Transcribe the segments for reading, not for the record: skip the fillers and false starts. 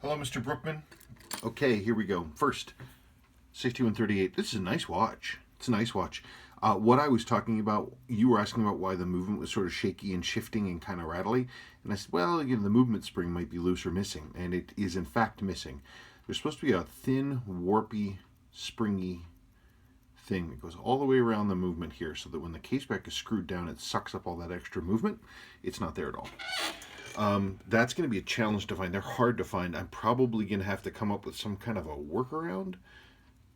Hello, Mr. Brookman. Okay, here we go. First, 6138. This is a nice watch. It's a nice watch. What I was talking about, you were asking about why the movement was sort of shaky and shifting and kind of rattly. And I said, well, the movement spring might be loose or missing. And it is, in fact, missing. There's supposed to be a thin, warpy, springy thing that goes all the way around the movement here so that when the caseback is screwed down, it sucks up all that extra movement. It's not there at all. That's going to be a challenge to find. They're hard to find. I'm probably going to have to come up with some kind of a workaround.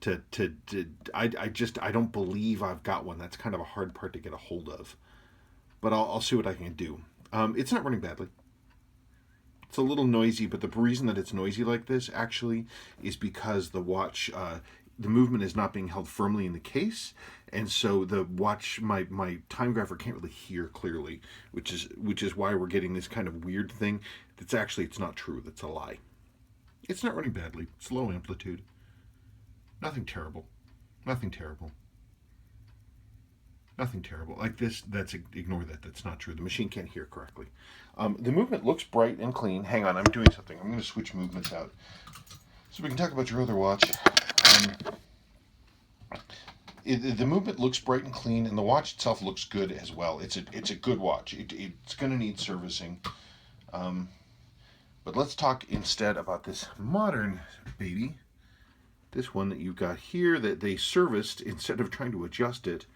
I don't believe I've got one. That's kind of a hard part to get a hold of. But I'll see what I can do. It's not running badly. It's a little noisy, but the reason that it's noisy like this actually is because the watch, the movement is not being held firmly in the case, and so the watch, my time grapher can't really hear clearly, which is why we're getting this kind of weird thing. It's not true. That's a lie. It's not running badly. It's low amplitude. Nothing terrible. Nothing terrible. Nothing terrible. Like this, ignore that. That's not true. The machine can't hear correctly. The movement looks bright and clean. Hang on, I'm doing something. I'm going to switch movements out so we can talk about your other watch. The movement looks bright and clean, and the watch itself looks good as well. It's a good watch. It's going to need servicing. But let's talk instead about this modern baby. This one that you've got here that they serviced instead of trying to adjust it.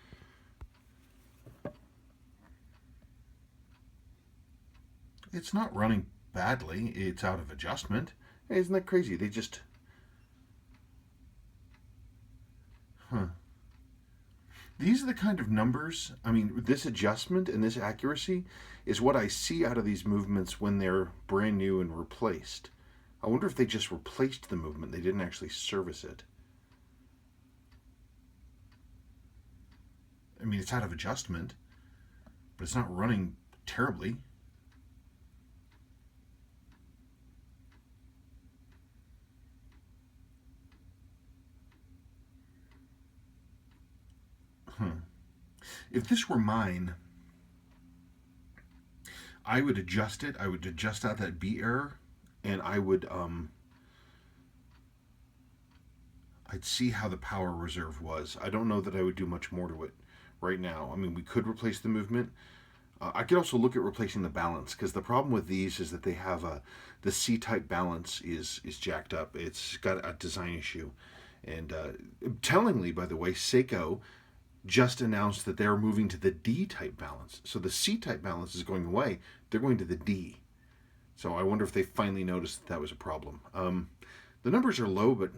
It's not running badly. It's out of adjustment. Hey, isn't that crazy? They just... These are the kind of numbers, I mean, this adjustment and this accuracy is what I see out of these movements when they're brand new and replaced. I wonder if they just replaced the movement. They didn't actually service it. I mean, it's out of adjustment, but it's not running terribly. If this were mine, I would adjust it. I would adjust out that beat error, and I'd see how the power reserve was. I don't know that I would do much more to it right now. I mean, we could replace the movement. I could also look at replacing the balance, because the problem with these is that they have the C-type balance is jacked up. It's got a design issue. And tellingly, by the way, Seiko just announced that they're moving to the D-type balance. So the C-type balance is going away. They're going to the D. So I wonder if they finally noticed that was a problem. The numbers are low, but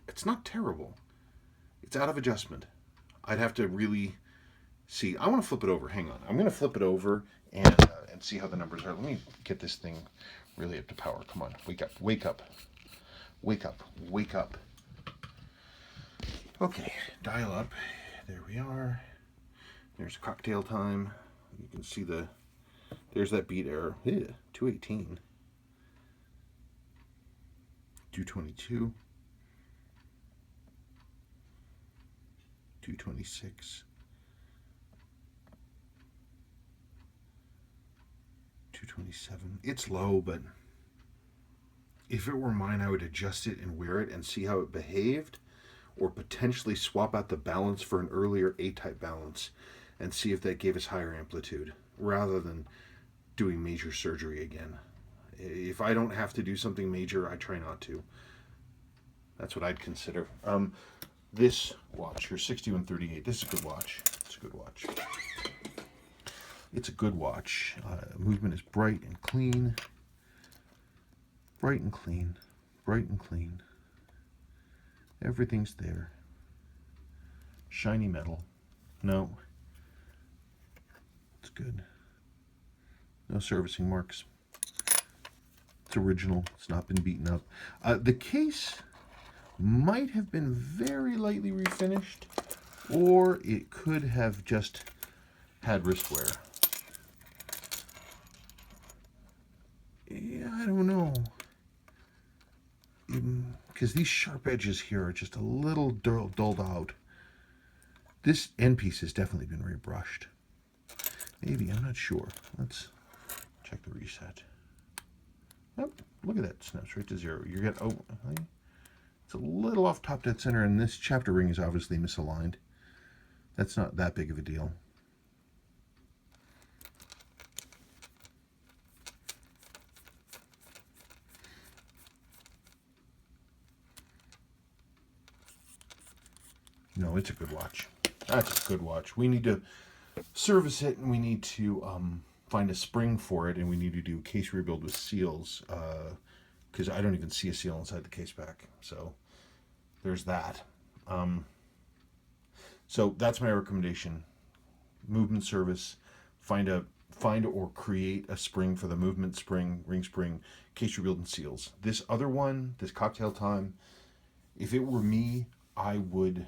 it's not terrible. It's out of adjustment. I'd have to really see. I want to flip it over. Hang on. I'm going to flip it over and see how the numbers are. Let me get this thing really up to power. Come on. Wake up. Wake up. Wake up. Wake up. Okay. Dial up. There we are. There's cocktail time. You can see there's that beat error. Yeah, 218. 222. 226. 227. It's low, but if it were mine, I would adjust it and wear it and see how it behaved, or potentially swap out the balance for an earlier A-type balance and see if that gave us higher amplitude rather than doing major surgery again. If I don't have to do something major, I try not to. That's what I'd consider. This watch, your 6138, this is a good watch. It's a good watch. It's a good watch. Movement is bright and clean. Bright and clean. Bright and clean. Everything's there. Shiny metal. No. It's good. No servicing marks. It's original. It's not been beaten up. The case might have been very lightly refinished, or it could have just had wrist wear. Yeah, I don't know. Because these sharp edges here are just a little dulled out. This end piece has definitely been rebrushed. Maybe, I'm not sure. Let's check the reset. Oh, look at that, snaps right to 0. You get, oh, it's a little off top dead center, and this chapter ring is obviously misaligned. That's not that big of a deal. No, it's a good watch. That's a good watch. We need to service it, and we need to find a spring for it, and we need to do case rebuild with seals, because I don't even see a seal inside the case back. So there's that. So that's my recommendation. Movement service. Find or create a spring for the movement spring, ring spring, case rebuild, and seals. This other one, this cocktail time, if it were me, I would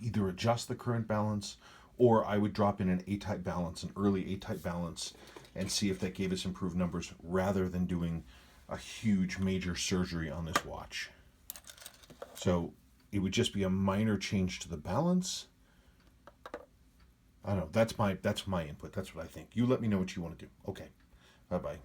either adjust the current balance, or I would drop in an A-type balance, an early A-type balance, and see if that gave us improved numbers, rather than doing a huge major surgery on this watch. So it would just be a minor change to the balance. I don't know. That's my input. That's what I think. You let me know what you want to do. Okay. Bye-bye.